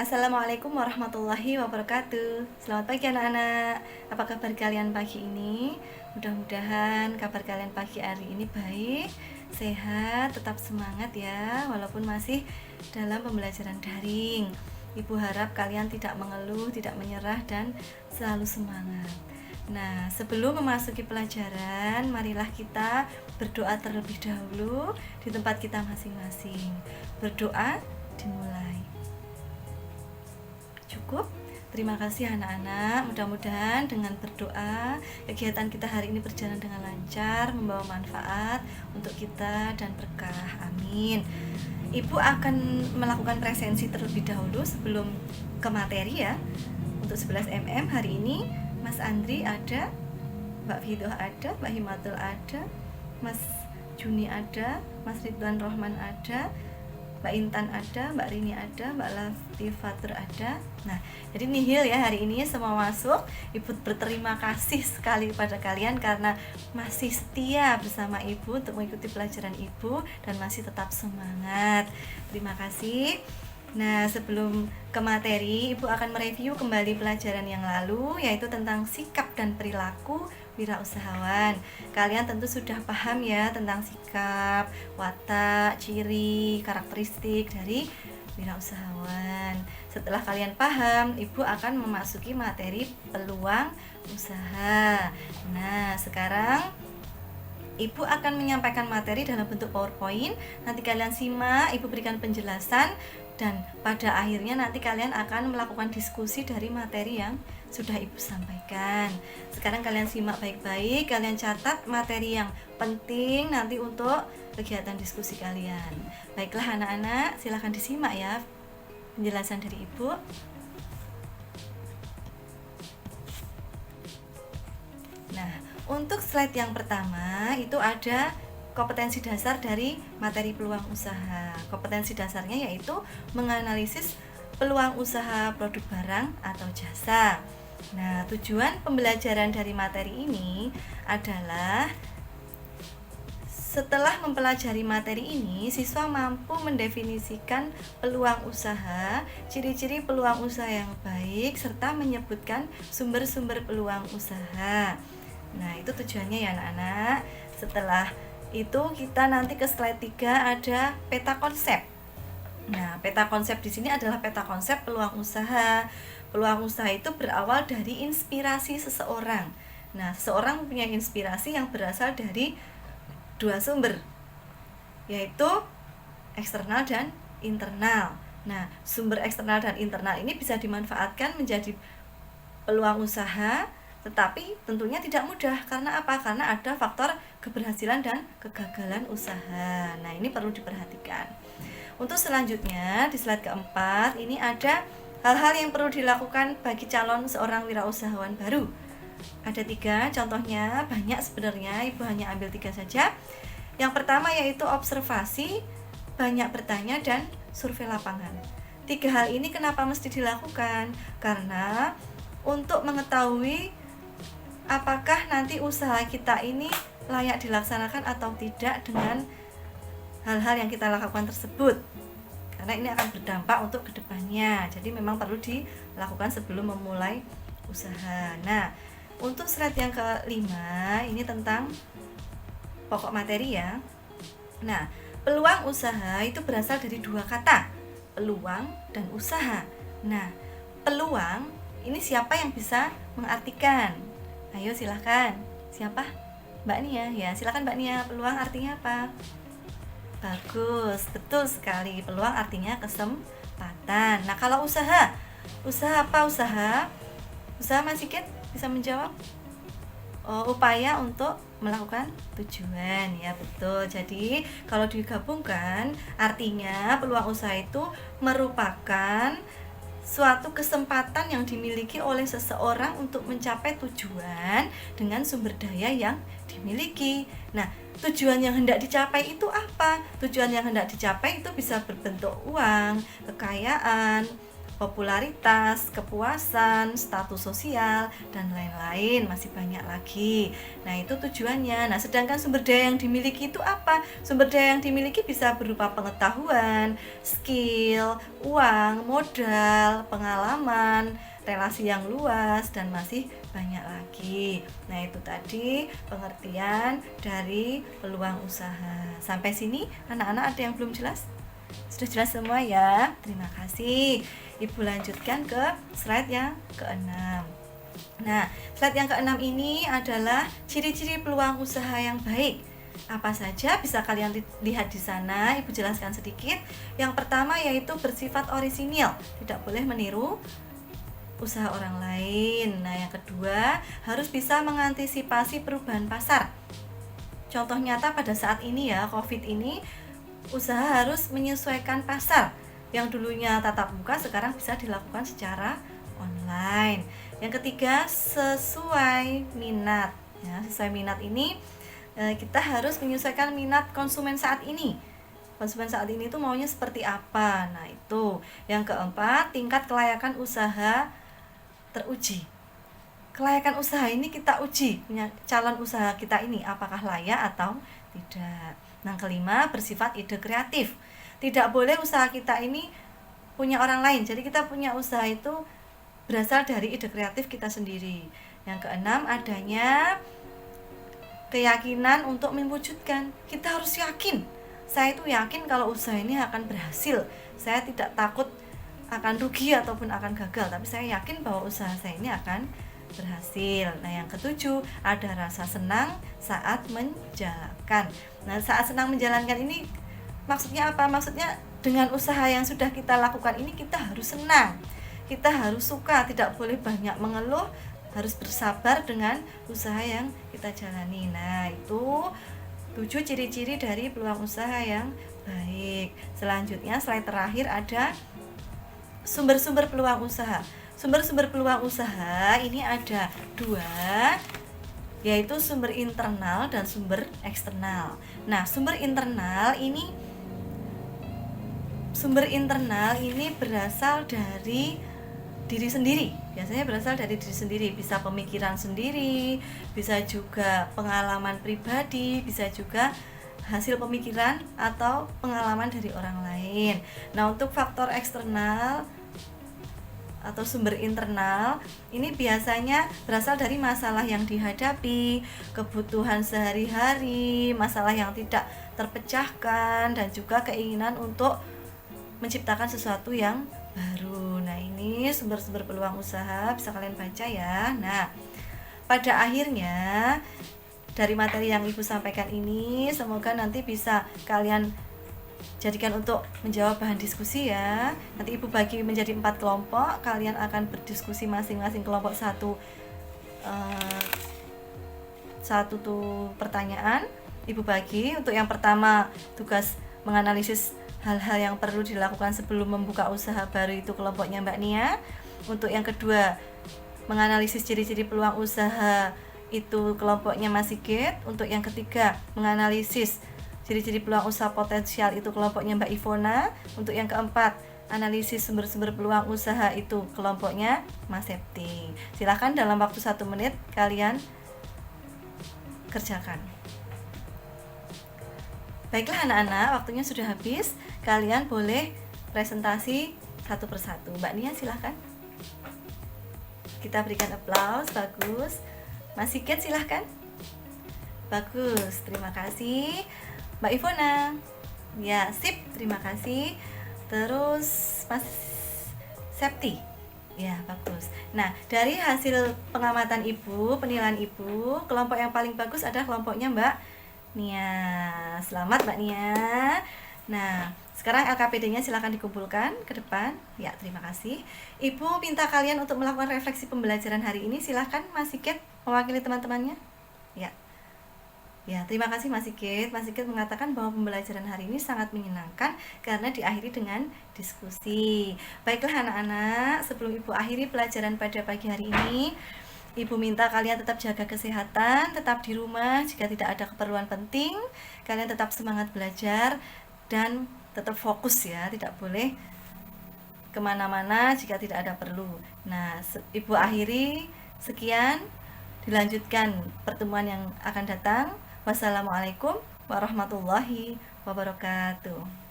Assalamualaikum warahmatullahi wabarakatuh. Selamat pagi anak-anak. Apa kabar kalian pagi ini? Mudah-mudahan kabar kalian pagi hari ini baik, sehat, tetap semangat ya, walaupun masih dalam pembelajaran daring. Ibu harap kalian tidak mengeluh, tidak menyerah, dan selalu semangat. Nah, sebelum memasuki pelajaran, marilah kita berdoa terlebih dahulu di tempat kita masing-masing. Berdoa dimulai. Cukup? Terima kasih anak-anak. Mudah-mudahan dengan berdoa kegiatan kita hari ini berjalan dengan lancar, membawa manfaat untuk kita dan berkah. Amin. Ibu akan melakukan presensi terlebih dahulu sebelum ke materi ya. Untuk 11 mm hari ini Mas Andri ada, Mbak Fidoh ada, Mbak Himatul ada, Mas Juni ada, Mas Ridwan Rohman ada, Mbak Intan ada, Mbak Rini ada, Mbak Latifatur ada. Nah, jadi nihil ya hari ini semua masuk. Ibu berterima kasih sekali kepada kalian karena masih setia bersama Ibu untuk mengikuti pelajaran Ibu dan masih tetap semangat. Terima kasih. Nah, sebelum ke materi, Ibu akan mereview kembali pelajaran yang lalu, yaitu tentang sikap dan perilaku wirausahawan. Kalian tentu sudah paham ya tentang sikap, watak, ciri, karakteristik dari wirausahawan. Setelah kalian paham, Ibu akan memasuki materi peluang usaha. Nah, sekarang Ibu akan menyampaikan materi dalam bentuk PowerPoint. Nanti kalian simak, Ibu berikan penjelasan, dan pada akhirnya nanti kalian akan melakukan diskusi dari materi yang sudah Ibu sampaikan. Sekarang kalian simak baik-baik, kalian catat materi yang penting nanti untuk kegiatan diskusi kalian. Baiklah anak-anak, silahkan disimak ya penjelasan dari Ibu. Nah, untuk slide yang pertama itu ada kompetensi dasar dari materi peluang usaha. Kompetensi dasarnya yaitu menganalisis peluang usaha produk barang atau jasa. Nah, tujuan pembelajaran dari materi ini adalah setelah mempelajari materi ini, siswa mampu mendefinisikan peluang usaha, ciri-ciri peluang usaha yang baik, serta menyebutkan sumber-sumber peluang usaha. Nah, itu tujuannya ya anak-anak. Setelah itu kita nanti ke slide 3 ada peta konsep. Nah, peta konsep di sini adalah peta konsep peluang usaha. Peluang usaha itu berawal dari inspirasi seseorang. Nah, seseorang mempunyai inspirasi yang berasal dari dua sumber, yaitu eksternal dan internal. Nah, sumber eksternal dan internal ini bisa dimanfaatkan menjadi peluang usaha, tetapi tentunya tidak mudah. Karena apa? Karena ada faktor keberhasilan dan kegagalan usaha. Nah, ini perlu diperhatikan. Untuk selanjutnya, di slide keempat, ini ada hal-hal yang perlu dilakukan bagi calon seorang wirausahawan baru. Ada 3 contohnya, banyak sebenarnya, Ibu hanya ambil 3 saja. Yang pertama yaitu observasi, banyak bertanya, dan survei lapangan. 3 hal ini kenapa mesti dilakukan? Karena untuk mengetahui apakah nanti usaha kita ini layak dilaksanakan atau tidak dengan hal-hal yang kita lakukan tersebut, karena ini akan berdampak untuk kedepannya. Jadi memang perlu dilakukan sebelum memulai usaha. Nah, untuk slide yang kelima ini tentang pokok materi ya. Nah, peluang usaha itu berasal dari 2 kata, peluang dan usaha. Nah, peluang ini siapa yang bisa mengartikan? Ayo silahkan. Siapa? Mbak Nia ya, silahkan Mbak Nia. Peluang artinya apa? Bagus, betul sekali. Peluang artinya kesempatan. Nah, kalau usaha apa usaha? Usaha Mas Sigit bisa menjawab? Oh, upaya untuk melakukan tujuan ya, betul. Jadi kalau digabungkan artinya peluang usaha itu merupakan suatu kesempatan yang dimiliki oleh seseorang untuk mencapai tujuan dengan sumber daya yang dimiliki. Nah, tujuan yang hendak dicapai itu apa? Tujuan yang hendak dicapai itu bisa berbentuk uang, kekayaan, popularitas, kepuasan, status sosial, dan lain-lain, masih banyak lagi. Nah, itu tujuannya. Nah, sedangkan sumber daya yang dimiliki itu apa? Sumber daya yang dimiliki bisa berupa pengetahuan, skill, uang, modal, pengalaman, relasi yang luas, dan masih banyak lagi. Nah, itu tadi pengertian dari peluang usaha. Sampai sini anak-anak ada yang belum jelas? Sudah jelas semua ya? Terima kasih. Ibu lanjutkan ke slide yang ke-6. Nah, slide yang ke-6 ini adalah ciri-ciri peluang usaha yang baik. Apa saja bisa kalian lihat di sana, Ibu jelaskan sedikit. Yang pertama yaitu bersifat orisinil, tidak boleh meniru usaha orang lain. Nah, yang kedua harus bisa mengantisipasi perubahan pasar. Contoh nyata pada saat ini ya, COVID ini, usaha harus menyesuaikan pasar. Yang dulunya tatap muka sekarang bisa dilakukan secara online. Yang ketiga, sesuai minat. Ya, sesuai minat ini kita harus menyesuaikan minat konsumen saat ini. Konsumen saat ini tuh maunya seperti apa. Nah, itu. Yang keempat, tingkat kelayakan usaha teruji. Kelayakan usaha ini kita uji, punya calon usaha kita ini apakah layak atau tidak. Yang kelima, bersifat ide kreatif. Tidak boleh usaha kita ini punya orang lain. Jadi kita punya usaha itu berasal dari ide kreatif kita sendiri. Yang keenam, adanya keyakinan untuk mewujudkan. Kita harus yakin. Saya itu yakin kalau usaha ini akan berhasil. Saya tidak takut akan rugi ataupun akan gagal, tapi saya yakin bahwa usaha saya ini akan berhasil. Nah, yang ketujuh, ada rasa senang saat menjalankan. Nah, saat senang menjalankan ini maksudnya apa? Maksudnya dengan usaha yang sudah kita lakukan ini kita harus senang. Kita harus suka, tidak boleh banyak mengeluh, harus bersabar dengan usaha yang kita jalani. Nah, itu 7 ciri-ciri dari peluang usaha yang baik. Selanjutnya, slide terakhir ada sumber-sumber peluang usaha. Sumber-sumber peluang usaha ini ada 2, yaitu sumber internal dan sumber eksternal. Nah, sumber internal ini berasal dari diri sendiri. Biasanya berasal dari diri sendiri, bisa pemikiran sendiri, bisa juga pengalaman pribadi, bisa juga hasil pemikiran atau pengalaman dari orang lain. Nah, untuk faktor eksternal atau sumber internal ini biasanya berasal dari masalah yang dihadapi, kebutuhan sehari-hari, masalah yang tidak terpecahkan, dan juga keinginan untuk menciptakan sesuatu yang baru. Nah, ini sumber-sumber peluang usaha bisa kalian baca ya. Nah, pada akhirnya dari materi yang Ibu sampaikan ini, semoga nanti bisa kalian jadikan untuk menjawab bahan diskusi ya. Nanti Ibu bagi menjadi 4 kelompok. Kalian akan berdiskusi masing-masing kelompok satu tuh pertanyaan. Ibu bagi untuk yang pertama tugas menganalisis hal-hal yang perlu dilakukan sebelum membuka usaha baru, itu kelompoknya Mbak Nia. Untuk yang kedua menganalisis ciri-ciri peluang usaha, itu kelompoknya Mas Sigit. Untuk yang ketiga menganalisis ciri-ciri peluang usaha potensial, itu kelompoknya Mbak Ivona. Untuk yang keempat analisis sumber-sumber peluang usaha, itu kelompoknya Mas Septi. Silahkan dalam waktu 1 menit kalian kerjakan. Baiklah anak-anak, waktunya sudah habis. Kalian boleh presentasi satu persatu. Mbak Nia silahkan. Kita berikan aplaus, bagus. Mas Sigit silahkan. Bagus, terima kasih. Mbak Ivona. Ya, sip, terima kasih. Terus Mas Septi. Ya, bagus. Nah, dari hasil pengamatan Ibu, penilaian Ibu, kelompok yang paling bagus adalah kelompoknya Mbak Nia. Selamat Mbak Nia. Nah, sekarang LKPD-nya silakan dikumpulkan ke depan. Ya, terima kasih. Ibu minta kalian untuk melakukan refleksi pembelajaran hari ini. Silakan Mas Sigit mewakili teman-temannya. Ya. Ya, terima kasih Mas Sigit. Mas Sigit mengatakan bahwa pembelajaran hari ini sangat menyenangkan karena diakhiri dengan diskusi. Baiklah anak-anak, sebelum Ibu akhiri pelajaran pada pagi hari ini, Ibu minta kalian tetap jaga kesehatan, tetap di rumah jika tidak ada keperluan penting. Kalian tetap semangat belajar dan tetap fokus ya, tidak boleh kemana-mana jika tidak ada perlu. Nah, Ibu akhiri sekian, dilanjutkan pertemuan yang akan datang. Wassalamualaikum warahmatullahi wabarakatuh.